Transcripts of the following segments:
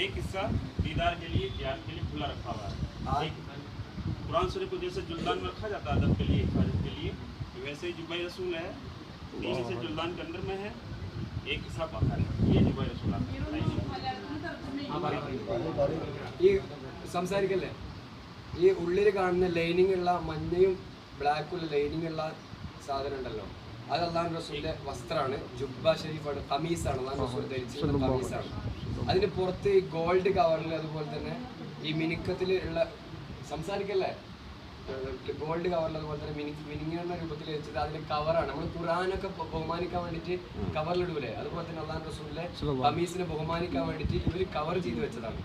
एक हिस्सा दीदार के लिए ध्यान के लिए खुला रखा हुआ है। एक कुरान शरीफ को जैसे जुल्दान में रखा जाता है अदब के लिए, हिफाजत के लिए, वैसे ही जुब्बा रसूल है 3 हिस्से जुल्दान के अंदर में है, एक हिस्सा बाहर है। ये जुब्बा रसूल ഈ സംസാരിക്കല്ലേ ഈ ഉള്ളിൽ കാണുന്ന ലൈനിങ് ഉള്ള മഞ്ഞയും ബ്ലാക്കും ലൈനിങ് ഉള്ള സാധനം ഉണ്ടല്ലോ, അത് അള്ളാഹു റസൂലിന്റെ വസ്ത്രമാണ്, ജുബ്ബ ഷരീഫാണ്, ഖമീസാണ്, അള്ളാഹു റസൂൽ ധരിച്ചിട്ടുള്ള ഖമീസാണ്. അതിന് പുറത്ത് ഈ ഗോൾഡ് കവറിൽ അതുപോലെ തന്നെ ഈ മിനുക്കത്തിൽ ഉള്ള സംസാരിക്കല്ലേ ഗോൾഡ് കവറിൽ അതുപോലെ തന്നെ മിനിങ്ങുന്ന രൂപത്തിൽ വെച്ചിട്ട് അതിന്റെ കവറാണ്. നമ്മൾ ഖുർആനൊക്കെ ബഹുമാനിക്കാൻ വേണ്ടിയിട്ട് കവറിലിടൂലേ, അതുപോലെ തന്നെ അള്ളാഹു റസൂലിന്റെ ഖമീസിനെ ബഹുമാനിക്കാൻ വേണ്ടിയിട്ട് ഇവർ കവർ ചെയ്ത് വെച്ചതാണ്.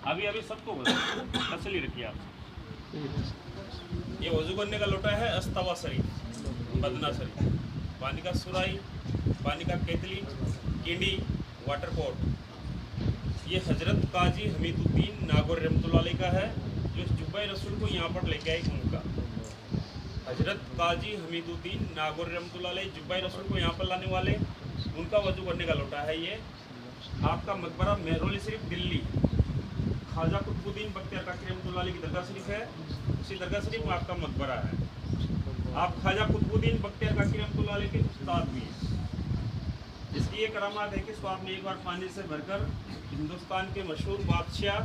अभी अभी सबको तसली रखिए आप। ये वजू करने का लोटा है अस्तवा शरीफ, बदना शरीफ, पानी का सुराई, पानी का केतली, किंडी, वाटर पॉट। ये हजरत काजी हमीदुद्दीन नागौर रहमतुल्लाह अलैह का है, जो जुब्बा रसूल को यहाँ पर लेके आए उनका। हजरत काजी हमीदुद्दीन नागौर रहमतुल्लाह अलैह जुब्बा रसूल को यहाँ पर लाने वाले, उनका वजू करने का लोटा है। ये आपका मकबरा मेहरोली शरीफ दिल्ली, ख्वाजा कुतुबुद्दीन बख्तियार काकी रहमतुल्लाह अलैह की दरगाह शरीफ है, उसी दरगाह शरीफ में आपका मकबरा है। आप ख्वाजा कुतुबुद्दीन बख्तियार काकी रहमतुल्लाह अलैह के उस्ताद भी हैं। इसकी ये करामात है कि इसको आपने एक बार पानी से भरकर हिंदुस्तान के मशहूर बादशाह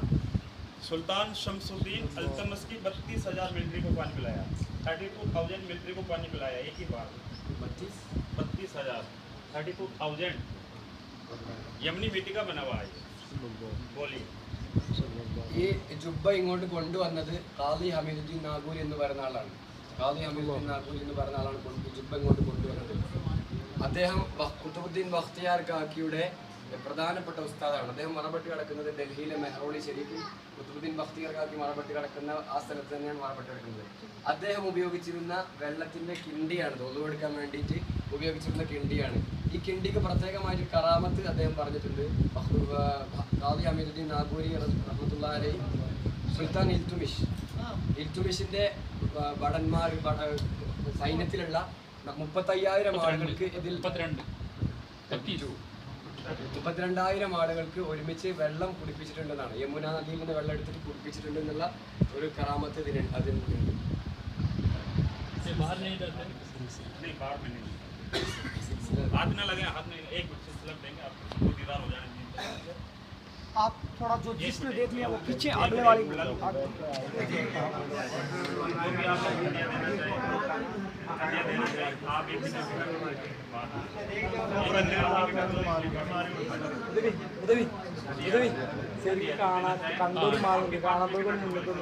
सुल्तान शमसुद्दीन अल्तमस की 32,000 मिलिट्री को पानी पिलाया, 32,000 मिलिट्री को पानी पिलाया एक ही बार। 32,000 32,000 यमनी मिट्टी का बना हुआ है। बोलिए। ഈ ജുബ്ബ ഇങ്ങോട്ട് കൊണ്ടുവന്നത് ഖാദി ഹമീദുദ്ദീൻ നാഗൂരി എന്ന് പറയുന്ന ആളാണ്. ഖാദി ഹമീദുദ്ദീൻ നാഗൂരി എന്ന് പറയുന്ന ആളാണ് ജുബ്ബ ഇങ്ങോട്ട് കൊണ്ടുവന്നത്. അദ്ദേഹം കുതുബുദ്ദീൻ ബഖ്തിയാർ കാക്കിയുടെ പ്രധാനപ്പെട്ട ഉസ്താദാണ്. അദ്ദേഹം മറപട്ടി കിടക്കുന്നത് ഡൽഹിയിലെ മെഹ്റോളി ഷെരീഫിൽ, കുതുബുദ്ദീൻ ബഖ്തിയാർ കാക്കി മറപട്ടി കിടക്കുന്ന ആ സ്ഥലത്ത് തന്നെയാണ് മറപട്ടി കിടക്കുന്നത്. അദ്ദേഹം ഉപയോഗിച്ചിരുന്ന വെള്ളത്തിൻ്റെ കിണ്ടിയാണ്, തൊഴുവെടുക്കാൻ വേണ്ടിയിട്ട് ഉപയോഗിച്ചിരുന്ന കിണ്ടിയാണ്. ഈ കിണ്ടിക്ക് പ്രത്യേകമായിട്ട് കറാമത്ത് അദ്ദേഹം പറഞ്ഞിട്ടുണ്ട്. ഖാദി ഹമീദുദ്ദീൻ നാഗൂരി റഹ്മത്തുള്ളാഹി അലൈഹി സുൽത്താൻ ഇൽത്തുമിഷിൻ്റെ ഭടന്മാർ സൈന്യത്തിലുള്ള 35,000 ആളുകൾക്ക് ഇതിൽ 32,000 ആളുകൾക്ക് ഒരുമിച്ച് വെള്ളം കുടിപ്പിച്ചിട്ടുണ്ടെന്നാണ്. യമുന നദിയിൽ നിന്ന് വെള്ളം എടുത്തിട്ട് കുടിപ്പിച്ചിട്ടുണ്ട് എന്നുള്ള ഒരു കറാമത്ത് അതിനുണ്ട്. हाथ ना लगे, हाथ में एक सिलसिला देंगे आपको दीदार हो जाने दीजिए। आप थोड़ा जो जिसने देख लिया वो पीछे अगले वाली जो भी आप हदिया देना चाहिए आप एक ശരിക്കും കണ്ടൊരു മാളുണ്ട്, കാണാത്തവർക്ക് മുന്നോട്ട്